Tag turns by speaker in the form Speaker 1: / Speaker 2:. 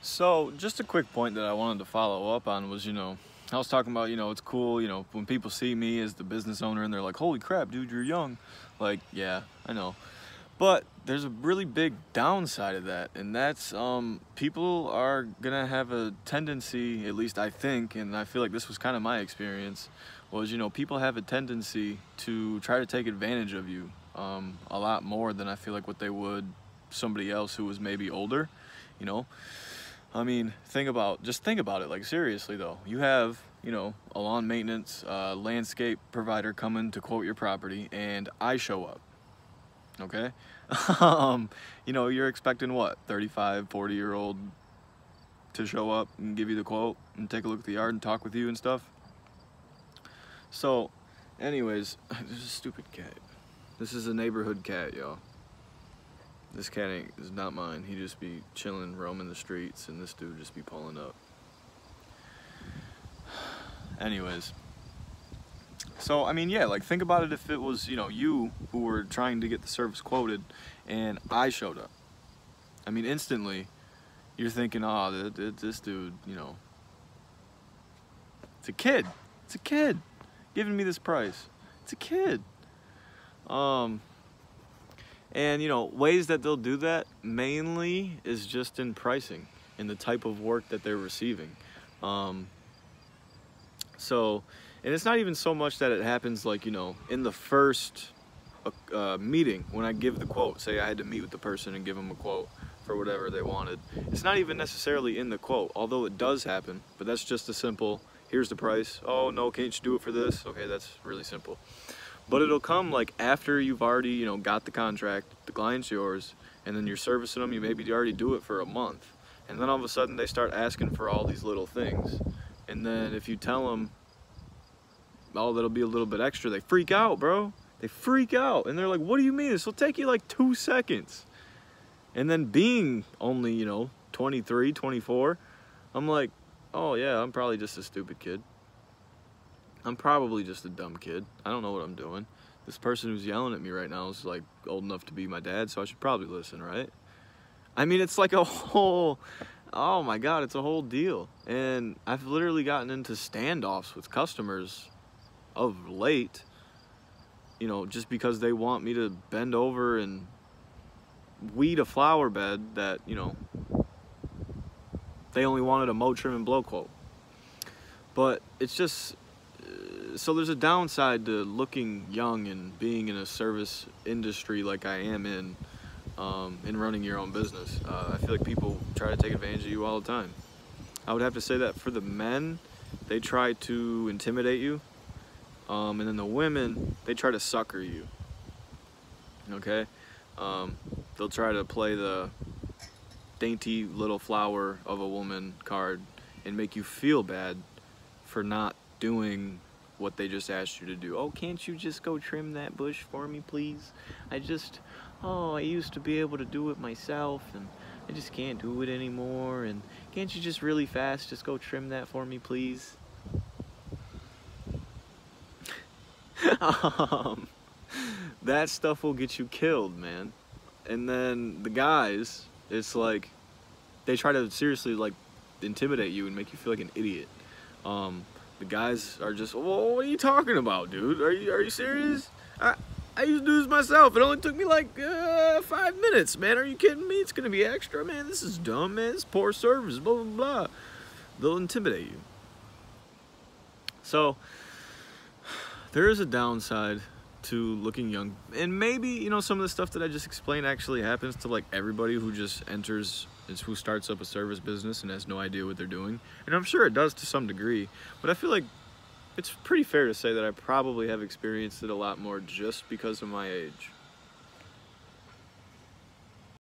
Speaker 1: So, just a quick point that I wanted to follow up on was, I was talking about, it's cool, when people see me as the business owner and they're like, holy crap, dude, you're young. Like, yeah, I know. But there's a really big downside of that, and that's people are gonna have a tendency, at least I think, and I feel like this was kind of my experience, was, people have a tendency to try to take advantage of you a lot more than I feel like what they would somebody else who was maybe older, you know. I mean, just think about it, like seriously though. You have, a lawn maintenance, landscape provider coming to quote your property, and I show up, okay? You're expecting what, 35, 40-year-old to show up and give you the quote and take a look at the yard and talk with you and stuff? So, anyways, there's a stupid cat. This is a neighborhood cat, y'all. This cat is not mine. He just be chilling, roaming the streets, and this dude just be pulling up. Anyways. So, I mean, yeah, like, think about it if it was, you who were trying to get the service quoted, and I showed up. I mean, instantly, you're thinking, oh, this dude, it's a kid. It's a kid giving me this price. It's a kid. And ways that they'll do that mainly is just in pricing and the type of work that they're receiving. So, and it's not even so much that it happens like, in the first meeting when I give the quote. Say I had to meet with the person and give them a quote for whatever they wanted. It's not even necessarily in the quote, although it does happen, but that's just a simple, here's the price. Oh, no, can't you do it for this? Okay, that's really simple. But it'll come like after you've already, got the contract, the client's yours, and then you're servicing them, you maybe already do it for a month. And then all of a sudden they start asking for all these little things. And then if you tell them, oh, that'll be a little bit extra, they freak out, bro. They freak out. And they're like, what do you mean? This will take you like 2 seconds. And then being only, 23, 24, I'm like, oh yeah, I'm probably just a stupid kid. I'm probably just a dumb kid. I don't know what I'm doing. This person who's yelling at me right now is like old enough to be my dad, so I should probably listen, right? I mean, it's like a whole, oh my God, it's a whole deal. And I've literally gotten into standoffs with customers of late, just because they want me to bend over and weed a flower bed that, they only wanted a mow, trim, and blow quote. But it's just, so there's a downside to looking young and being in a service industry like I am in running your own business. I feel like people try to take advantage of you all the time. I would have to say that for the men, they try to intimidate you. And then the women, they try to sucker you. Okay? They'll try to play the dainty little flower of a woman card and make you feel bad for not doing what they just asked you to do. Oh, can't you just go trim that bush for me, please? I used to be able to do it myself, and I just can't do it anymore, and can't you just really fast just go trim that for me, please? That stuff will get you killed, man. And then the guys, it's like, they try to seriously, like, intimidate you and make you feel like an idiot. The guys are just, well, what are you talking about, dude? Are you serious? I used to do this myself. It only took me like 5 minutes, man. Are you kidding me? It's gonna be extra, man. This is dumb, man. This is poor service, blah, blah, blah. They'll intimidate you. So, there is a downside to looking young. And maybe, some of the stuff that I just explained actually happens to like everybody who just who starts up a service business and has no idea what they're doing. And I'm sure it does to some degree, but I feel like it's pretty fair to say that I probably have experienced it a lot more just because of my age.